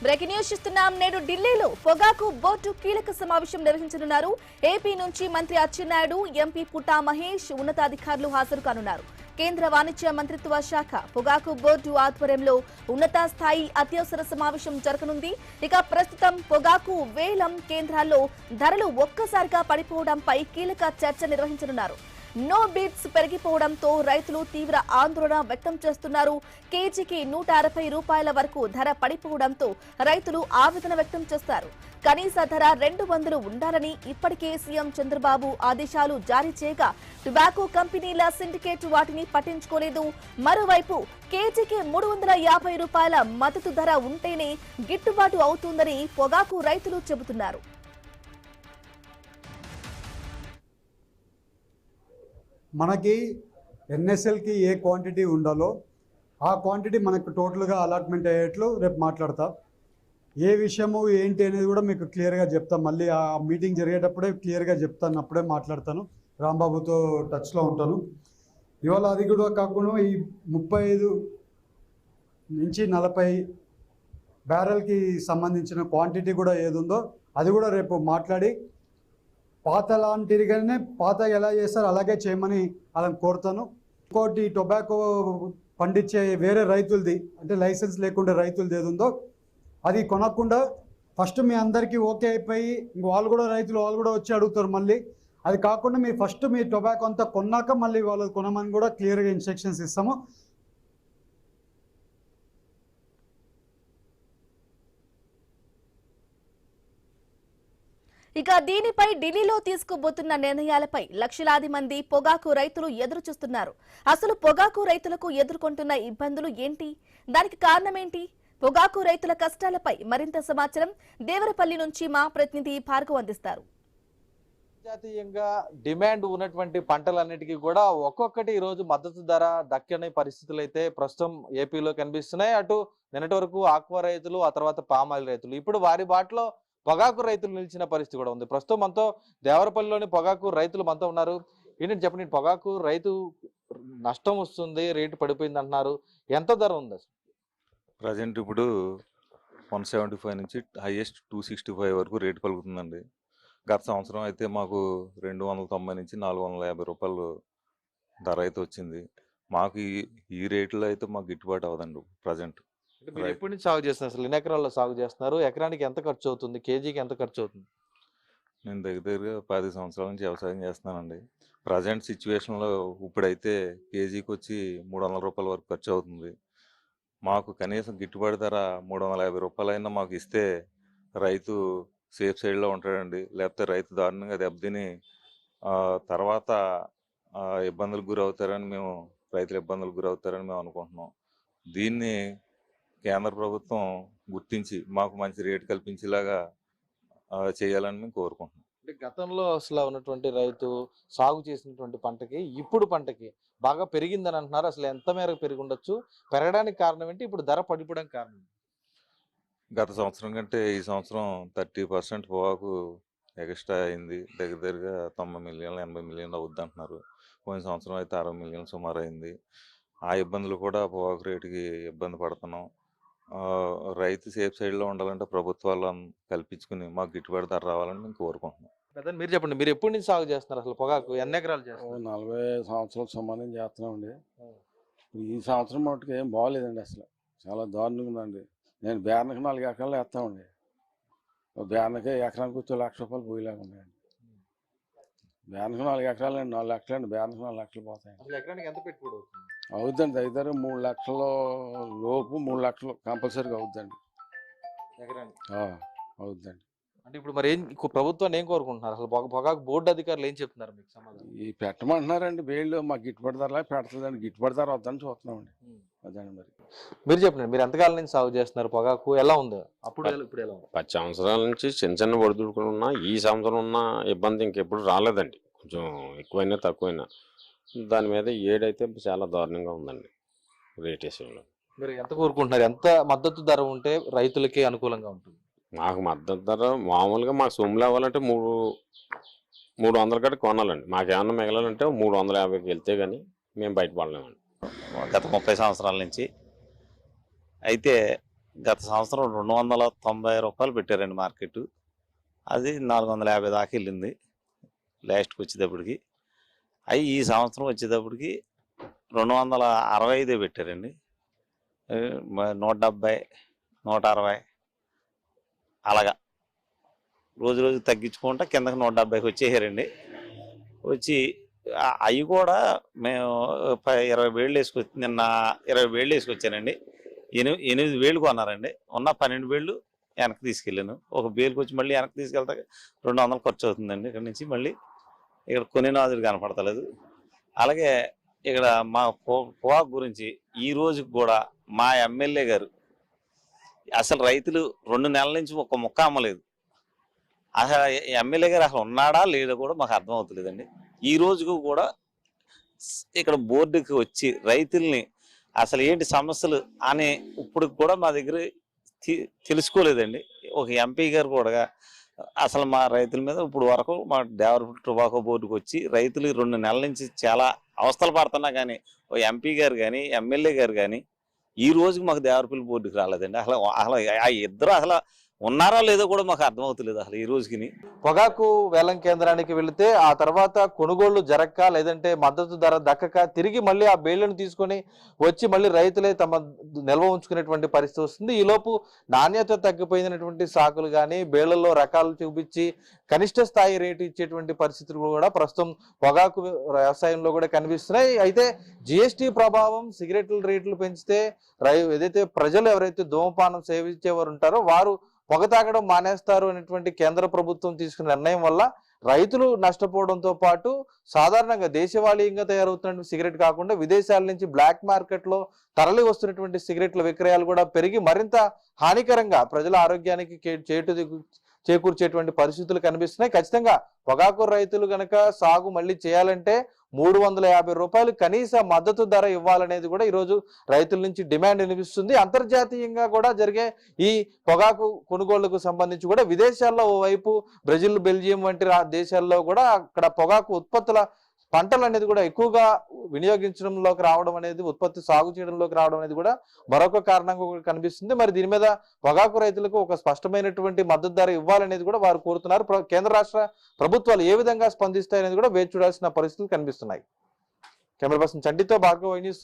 Breaking news చూస్తున్నాం. నేడు ఢిల్లీలో పొగాకు బోర్డు కీలక సమావేశం నిర్వహించనున్నారు. ఏపీ నుంచి మంత్రి అచ్చెన్నాయుడు, ఎంపీ పుట్టా మహేష్ ఉన్నతాధికారులు హాజరు కానున్నారు. కేంద్ర వాణిజ్య మంత్రిత్వ శాఖ పొగాకు బోర్డు ఆధ్వర్యంలో ఉన్నత స్థాయి అత్యవసర సమావేశం జరగనుంది. ఇక ప్రస్తుతం పొగాకు వేలం కేంద్రాల్లో ధరలు ఒక్కసారిగా పడిపోవడంపై కీలక చర్చ నిర్వహించనున్నారు. నో బిడ్స్ పెరిగిపోవడంతో రైతులు తీవ్ర ఆందోళన వ్యక్తం చేస్తున్నారు. కేజీకి 160 రూపాయల వరకు ధర పడిపోవడంతో రైతులు ఆవేదన వ్యక్తం చేస్తారు. కనీస ధర 200 ఉండాలని ఇప్పటికే సీఎం చంద్రబాబు ఆదేశాలు జారీ చేయగా టొబాకో కంపెనీల సిండికేట్ వాటిని పట్టించుకోలేదు. మరోవైపు కేజీకి 350 రూపాయల మద్దతు ధర ఉంటేనే గిట్టుబాటు అవుతుందని పొగాకు రైతులు చెబుతున్నారు. మనకి ఎన్ఎస్ఎల్కి ఏ క్వాంటిటీ ఉండాలో ఆ క్వాంటిటీ మనకు టోటల్గా అలాట్మెంట్ అయ్యేట్లు రేపు మాట్లాడతా. ఏ విషయము ఏంటి అనేది కూడా మీకు క్లియర్గా చెప్తాను. మళ్ళీ ఆ మీటింగ్ జరిగేటప్పుడే క్లియర్గా చెప్తాను, అప్పుడే మాట్లాడతాను. రాంబాబుతో టచ్లో ఉంటాను. ఇవాళ అది కూడా కాకుండా ఈ 35 నుంచి 40 బ్యారెల్కి సంబంధించిన క్వాంటిటీ కూడా ఏది ఉందో అది కూడా రేపు మాట్లాడి పాత లాంటిగానే పాత ఎలా చేస్తారో అలాగే చేయమని అలా కోరుతాను. ఇంకోటి టొబాకో పండించే వేరే రైతులది అంటే లైసెన్స్ లేకుండా రైతులది ఏది ఉందో అది కొనకుండా ఫస్ట్ మీ అందరికీ ఓకే అయిపోయి వాళ్ళు కూడా రైతులు వాళ్ళు కూడా వచ్చి అడుగుతారు. మళ్ళీ అది కాకుండా మీరు ఫస్ట్ మీ టొబాకో అంతా కొన్నాక మళ్ళీ వాళ్ళు కొనమని కూడా క్లియర్గా ఇన్స్ట్రక్షన్స్ ఇస్తాము. ఇక దీనిపై ఢిల్లీలో తీసుకోబోతున్న నిర్ణయాలపై లక్షలాది మంది పొగాకు రైతులు ఎదురు చూస్తున్నారు. అసలు పొగాకు రైతులకు ఎదుర్కొంటున్న ఇబ్బందులు ఏంటి? దానికి కారణమేంటి? పొగాకు రైతుల కష్టాలపై మరింత సమాచారం దేవరపల్లి నుంచి మా ప్రతినిధి భార్గవ్ అందిస్తారు. అంతర్జాతీయంగా డిమాండ్ ఉన్నటువంటి పంటలన్నిటికీ కూడా ఒక్కొక్కటి ఈ రోజు మద్దతు ధర దక్కని పరిస్థితులు అయితే ప్రస్తుతం ఏపీలో కనిపిస్తున్నాయి. అటు నిన్నటి వరకు ఆక్వా రైతులు, ఆ తర్వాత పామాయిల్ రైతులు, ఇప్పుడు వారి బాటలో పొగాకు రైతులు నిలిచిన పరిస్థితి కూడా ఉంది. ప్రస్తుతం మనతో దేవరపల్లిలోని పొగాకు రైతులు మనతో ఉన్నారు. ఏంటంటే చెప్పండి, పొగాకు రైతు నష్టం వస్తుంది, రేటు పడిపోయింది అంటున్నారు. ఎంత ధర ఉంది అసలు? ప్రజెంట్ ఇప్పుడు 175 నుంచి హైయెస్ట్ 265 వరకు రేటు పలుకుతుందండి. గత సంవత్సరం అయితే మాకు 290 నుంచి 450 రూపాయలు ధర అయితే వచ్చింది. మాకు ఈ రేట్లో అయితే మాకు గిట్టుబాటు అవ్వదండి ప్రజెంట్. మీరు ఎప్పటి నుంచి సాగు చేస్తున్నారు? అసలు ఎన్ని ఎకరాల్లో సాగు చేస్తున్నారు? ఎకరానికి ఎంత ఖర్చు అవుతుంది? కేజీకి ఎంత ఖర్చు అవుతుంది? నేను దగ్గరగా 10 సంవత్సరాల నుంచి వ్యవసాయం చేస్తున్నానండి. ప్రజెంట్ సిచ్యువేషన్లో ఇప్పుడైతే కేజీకి వచ్చి 300 రూపాయల వరకు ఖర్చు అవుతుంది. మాకు కనీసం గిట్టుబాటు ధర 350 రూపాయలైనా మాకు ఇస్తే రైతు సేఫ్ సైడ్లో ఉంటాడండి. లేకపోతే రైతు దారుణంగా దెబ్బతిని తర్వాత ఇబ్బందులకు గురవుతారని రైతులు ఇబ్బందులకు గురవుతారని మేము అనుకుంటున్నాం. దీన్ని కేంద్ర ప్రభుత్వం గుర్తించి మాకు మంచి రేటు కల్పించేలాగా చేయాలని మేము కోరుకుంటున్నాం. అంటే గతంలో అసలు ఉన్నటువంటి రైతు సాగు చేసినటువంటి పంటకి ఇప్పుడు పంటకి బాగా పెరిగిందని అంటున్నారు. అసలు ఎంత మేరకు పెరిగి ఉండొచ్చు? పెరగడానికి కారణం ఏంటి? ఇప్పుడు ధర పడిపోవడానికి కారణం? గత సంవత్సరం కంటే ఈ సంవత్సరం 30% పొగాకు ఎక్స్ట్రా అయింది. దగ్గరగా 90 మిలియన్లు 80 మిలియన్లు అవుద్ది అంటున్నారు. పోయిన సంవత్సరం అయితే 60 మిలియన్లు సుమారు అయింది. ఆ ఇబ్బందులు కూడా పొగాకు రేటుకి ఇబ్బంది పడుతున్నాం. రైతు సేఫ్ సైడ్లో ఉండాలంటే ప్రభుత్వాలను కల్పించుకుని మాకు గిట్టుబాటు ధర రావాలని మేము కోరుకుంటున్నాం. మీరు చెప్పండి, మీరు ఎప్పటి నుంచి సాగు చేస్తున్నారు? అసలు పొగాకు ఎన్ని ఎకరాలు చేస్తున్నారు? 40 సంవత్సరాల సంబంధం చేస్తున్నామండి. ఈ సంవత్సరం మటుకు ఏం బాగోలేదండి, అసలు చాలా దారుణంగా ఉందండి. నేను బేరనకి 4 ఎకరాలు వేస్తామండి. బేరనకి ఎకరానికి వచ్చి 1 లక్ష రూపాయలు పోయేలాగా ఉన్నాయండి. బేరనకి 4 ఎకరాలు అండి, 4 లక్షలు అండి. బేరనకి 4 లక్షలు పోతాయి. అసలు ఎకరానికి ఎంత పెట్టుబడి అవుతుంది? అవుద్దండి, దగ్గర 3 లక్షల లోపు 3 లక్షలు కంపల్సరీగా అవుద్దండి ఎకరానికి. అవుద్దండి. అంటే ఇప్పుడు మరి ప్రభుత్వాన్ని ఏం కోరుకుంటున్నారు? అసలు పొగాకు బోర్డు అధికారులు ఏం చెప్తున్నారు మీకు సమాధానం? ఈ పెట్టమంటున్నారండి వీళ్ళు. మాకు గిట్టుబాటు ధరలా పెడుతుందండి. గిట్టుబాటు ధర వద్దని చూస్తున్నామండి. అదండి. మరి మీరు చెప్పండి, మీరు ఎంతకాలం నుంచి సాగు చేస్తున్నారు? పొగాకు ఎలా ఉంది అప్పుడు ఇప్పుడు ఎలా ఉంది? 10 సంవత్సరాల నుంచి చిన్న ఒడిదుడుకులు ఉన్నా ఈ సంవత్సరం ఉన్న ఇబ్బంది ఇంకెప్పుడు రాలేదండి. కొంచెం ఎక్కువైనా తక్కువైనా దాని మీద ఏడైతే చాలా దారుణంగా ఉందండి రేట్ విషయంలో. మీరు ఎంత కోరుకుంటున్నారు? ఎంత మద్దతు ధర ఉంటే రైతులకి అనుకూలంగా ఉంటుంది? మాకు మద్దతు ధర మామూలుగా మాకు సొమ్ములు అవ్వాలంటే 300 కాడికి కొనాలండి. మాకేమన్నా మిగలాలంటే 350కి వెళ్తే కానీ మేము బయటపడలేమండి. గత 30 సంవత్సరాల నుంచి అయితే గత సంవత్సరం 290 రూపాయలు పెట్టారండి మార్కెట్. అది 450 దాకా వెళ్ళింది లాస్ట్కి వచ్చేటప్పటికి. అవి ఈ సంవత్సరం వచ్చేటప్పటికి 265 పెట్టారండి. 170, 160 అలాగా రోజు రోజు తగ్గించుకుంటా కిందకి 170కి వచ్చేసారండి. వచ్చి అవి కూడా మేము 20 వేలు వేసుకొచ్చి నిన్న 20 వేలు వేసుకొచ్చానండి. 8 వేలు కొన్నారండి. ఉన్న 12 వేలు వెనక్కి తీసుకెళ్ళాను. ఒక బేలుకి వచ్చి మళ్ళీ వెనక్కి తీసుకెళ్తా 200 ఖర్చు అవుతుందండి. ఇక్కడ నుంచి మళ్ళీ ఇక్కడ కొన్ని నాదులు కనపడతలేదు. అలాగే ఇక్కడ మా పొగాకు గురించి ఈ రోజుకి కూడా మా ఎమ్మెల్యే గారు అసలు రైతులు 2 నెలల నుంచి ఒక ముక్క అమ్మలేదు. అసలు ఎమ్మెల్యే గారు అసలు ఉన్నాడా లేదో కూడా మాకు అర్థం అవుతలేదండి. ఈ రోజుకు కూడా ఇక్కడ బోర్డుకి వచ్చి రైతుల్ని అసలు ఏంటి సమస్యలు అని ఇప్పుడు కూడా మా దగ్గర తెలుసుకోలేదండి. ఒక ఎంపీ గారు కూడా అసలు మా రైతుల మీద ఇప్పుడు వరకు మా డెవలప్మెంట్ టొబాకో బోర్డుకి వచ్చి రైతులు 2 నెలల నుంచి చాలా అవస్థలు పడుతున్నా కానీ ఓ ఎంపీ గారు కానీ ఎమ్మెల్యే గారు కానీ ఈ రోజుకి మాకు దేవరపల్లి బోర్డుకి రాలేదండి. అసలు ఆ ఇద్దరు అసలు ఉన్నారా లేదో కూడా మాకు అర్థమవుతలేదు అసలు ఈ రోజుకి. పొగాకు వేలం కేంద్రానికి వెళితే ఆ తర్వాత కొనుగోళ్లు జరగక లేదంటే మద్దతు ధర దక్కక తిరిగి మళ్ళీ ఆ బేళ్లను తీసుకొని వచ్చి మళ్ళీ రైతులే తమ నిల్వ ఉంచుకునేటువంటి పరిస్థితి వస్తుంది. ఈలోపు నాణ్యత తగ్గిపోయినటువంటి సాకులు కానీ బేళ్లలో రకాలు చూపించి కనిష్ట స్థాయి రేటు ఇచ్చేటువంటి పరిస్థితులు కూడా ప్రస్తుతం పొగాకు వ్యవసాయంలో కూడా కనిపిస్తున్నాయి. అయితే జిఎస్టీ ప్రభావం సిగరెట్ల రేట్లు పెంచితే ఏదైతే ప్రజలు ఎవరైతే ధూమపానం సేవించేవారు ఉంటారో వారు పొగ తాగడం మానేస్తారు అనేటువంటి కేంద్ర ప్రభుత్వం తీసుకున్న నిర్ణయం వల్ల రైతులు నష్టపోవడంతో పాటు సాధారణంగా దేశవాళీయంగా తయారవుతున్న సిగరెట్ కాకుండా విదేశాల నుంచి బ్లాక్ మార్కెట్ లో తరలి వస్తున్నటువంటి సిగరెట్ల విక్రయాలు కూడా పెరిగి మరింత హానికరంగా ప్రజల ఆరోగ్యానికి చేకూర్చేటువంటి పరిస్థితులు కనిపిస్తున్నాయి. ఖచ్చితంగా పొగాకు రైతులు గనక సాగు మళ్ళీ చేయాలంటే 350 రూపాయలు కనీస మద్దతు ధర ఇవ్వాలనేది కూడా ఈరోజు రైతుల నుంచి డిమాండ్ వినిపిస్తుంది. అంతర్జాతీయంగా కూడా జరిగే ఈ పొగాకు కొనుగోళ్లకు సంబంధించి కూడా విదేశాల్లో ఓవైపు బ్రెజిల్, బెల్జియం వంటి దేశాల్లో కూడా అక్కడ పొగాకు ఉత్పత్తుల పంటలు అనేది కూడా ఎక్కువగా వినియోగించడంలోకి రావడం అనేది, ఉత్పత్తి సాగు చేయడంలోకి రావడం అనేది కూడా మరొక కారణంగా కనిపిస్తుంది. మరి దీని మీద పొగాకు రైతులకు ఒక స్పష్టమైనటువంటి మద్దతు ధర ఇవ్వాలనేది కూడా వారు కోరుతున్నారు. కేంద్ర రాష్ట్ర ప్రభుత్వాలు ఏ విధంగా స్పందిస్తాయనేది కూడా వేచి చూడాల్సిన పరిస్థితులు కనిపిస్తున్నాయి. కెమెరా పర్సన్ చంటితో భార్గవ్, న్యూస్,